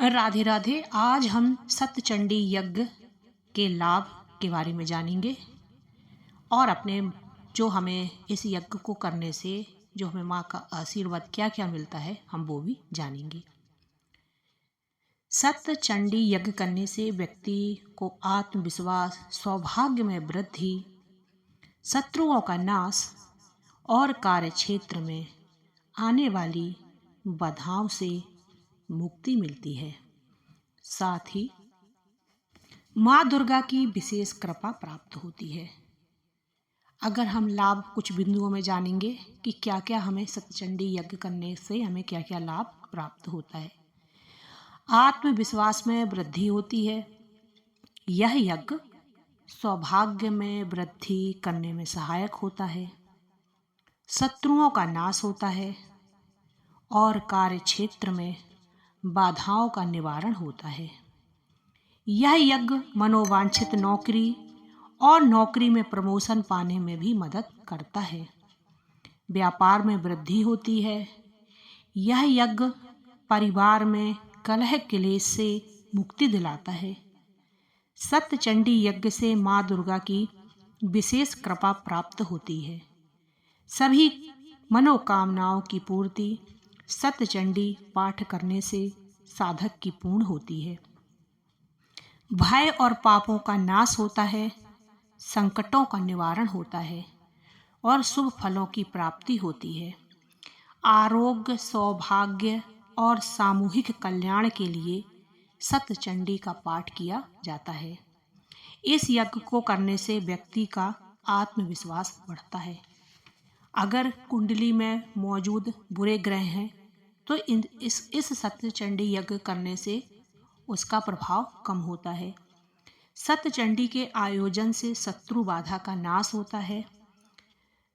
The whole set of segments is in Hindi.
राधे राधे। आज हम सतचंडी यज्ञ के लाभ के बारे में जानेंगे और अपने जो हमें इस यज्ञ को करने से जो हमें माँ का आशीर्वाद क्या क्या मिलता है हम वो भी जानेंगे। सतचंडी यज्ञ करने से व्यक्ति को आत्मविश्वास, सौभाग्य में वृद्धि, शत्रुओं का नाश और कार्य क्षेत्र में आने वाली बाधाओं से मुक्ति मिलती है। साथ ही माँ दुर्गा की विशेष कृपा प्राप्त होती है। अगर हम लाभ कुछ बिंदुओं में जानेंगे कि क्या क्या हमें सतचंडी यज्ञ करने से हमें क्या क्या लाभ प्राप्त होता है। आत्मविश्वास में वृद्धि होती है। यह यज्ञ सौभाग्य में वृद्धि करने में सहायक होता है। शत्रुओं का नाश होता है और कार्य क्षेत्र में बाधाओं का निवारण होता है। यह यज्ञ मनोवांछित नौकरी और नौकरी में प्रमोशन पाने में भी मदद करता है। व्यापार में वृद्धि होती है। यह यज्ञ परिवार में कलह क्लेश से मुक्ति दिलाता है। सतचंडी यज्ञ से माँ दुर्गा की विशेष कृपा प्राप्त होती है। सभी मनोकामनाओं की पूर्ति सतचंडी पाठ करने से साधक की पूर्ण होती है। भय और पापों का नाश होता है, संकटों का निवारण होता है और शुभ फलों की प्राप्ति होती है। आरोग्य, सौभाग्य और सामूहिक कल्याण के लिए सतचंडी का पाठ किया जाता है। इस यज्ञ को करने से व्यक्ति का आत्मविश्वास बढ़ता है। अगर कुंडली में मौजूद बुरे ग्रह हैं तो इस सतचंडी यज्ञ करने से उसका प्रभाव कम होता है। सतचंडी के आयोजन से शत्रु बाधा का नाश होता है।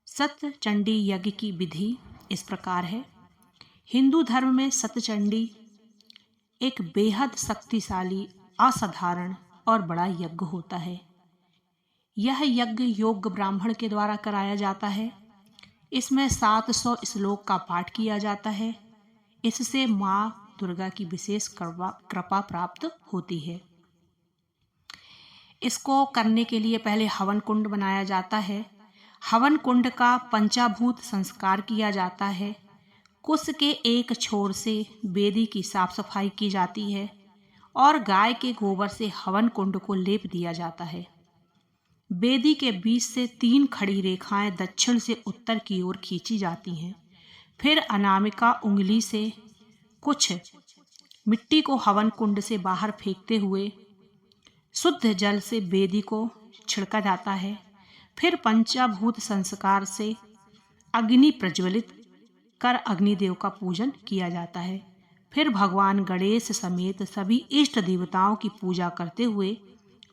सतचंडी यज्ञ की विधि इस प्रकार है। हिंदू धर्म में सतचंडी एक बेहद शक्तिशाली, असाधारण और बड़ा यज्ञ होता है। यह यज्ञ योग्य ब्राह्मण के द्वारा कराया जाता है। इसमें 700 श्लोक का पाठ किया जाता है। इससे माँ दुर्गा की विशेष कृपा प्राप्त होती है। इसको करने के लिए पहले हवन कुंड बनाया जाता है। हवन कुंड का पंचाभूत संस्कार किया जाता है। कुश के एक छोर से वेदी की साफ सफाई की जाती है और गाय के गोबर से हवन कुंड को लेप दिया जाता है। वेदी के बीच से 3 खड़ी रेखाएं दक्षिण से उत्तर की ओर खींची जाती हैं। फिर अनामिका उंगली से कुछ मिट्टी को हवन कुंड से बाहर फेंकते हुए शुद्ध जल से वेदी को छिड़का जाता है। फिर पंचाभूत संस्कार से अग्नि प्रज्वलित कर अग्निदेव का पूजन किया जाता है। फिर भगवान गणेश समेत सभी इष्ट देवताओं की पूजा करते हुए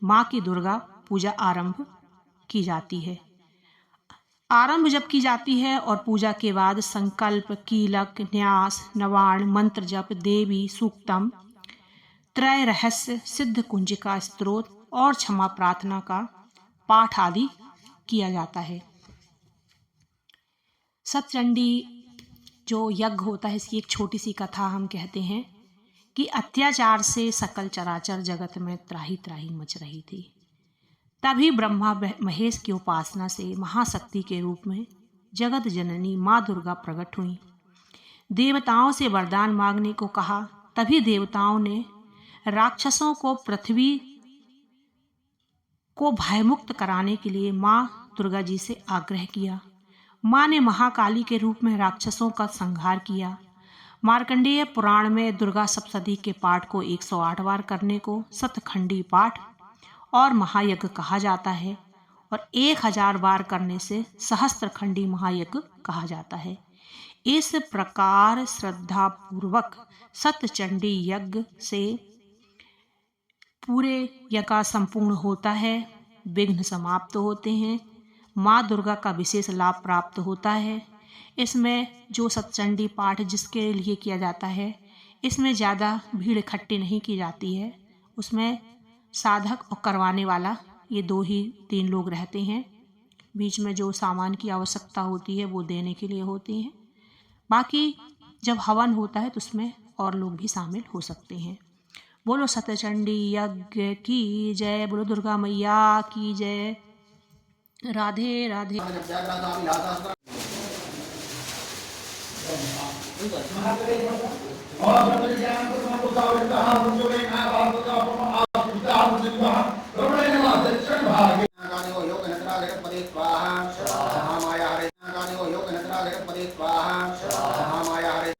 माँ की दुर्गा पूजा आरंभ की जाती है। आरंभ जब की जाती है और पूजा के बाद संकल्प, कीलक, न्यास, नवाण, मंत्र जप, देवी सूक्तम, त्रय रहस्य, सिद्ध कुंजिका स्तोत्र और क्षमा प्रार्थना का पाठ आदि किया जाता है। सतचंडी जो यज्ञ होता है इसकी एक छोटी सी कथा हम कहते हैं कि अत्याचार से सकल चराचर जगत में त्राही त्राही मच रही थी। तभी ब्रह्मा महेश की उपासना से महाशक्ति के रूप में जगत जननी माँ दुर्गा प्रकट हुई। देवताओं से वरदान मांगने को कहा। तभी देवताओं ने राक्षसों को पृथ्वी को भयमुक्त कराने के लिए माँ दुर्गा जी से आग्रह किया। माँ ने महाकाली के रूप में राक्षसों का संहार किया। मार्कंडेय पुराण में दुर्गा सप्तशती के पाठ को 108 बार करने को सतखंडी पाठ और महायज्ञ कहा जाता है और 1000 बार करने से सहस्त्रखंडी महायज्ञ कहा जाता है। इस प्रकार श्रद्धा पूर्वक सतचंडी यज्ञ से पूरे यज्ञ संपूर्ण होता है, विघ्न समाप्त होते हैं, माँ दुर्गा का विशेष लाभ प्राप्त होता है। इसमें जो सतचंडी पाठ जिसके लिए किया जाता है इसमें ज़्यादा भीड़ इकट्ठी नहीं की जाती है। उसमें साधक और करवाने वाला ये 2 ही 3 लोग रहते हैं। बीच में जो सामान की आवश्यकता होती है वो देने के लिए होती हैं। बाकी जब हवन होता है तो उसमें और लोग भी शामिल हो सकते हैं। बोलो सत्यचंडी यज्ञ की जय। बोलो दुर्गा मैया की जय। राधे राधे। स्वाहा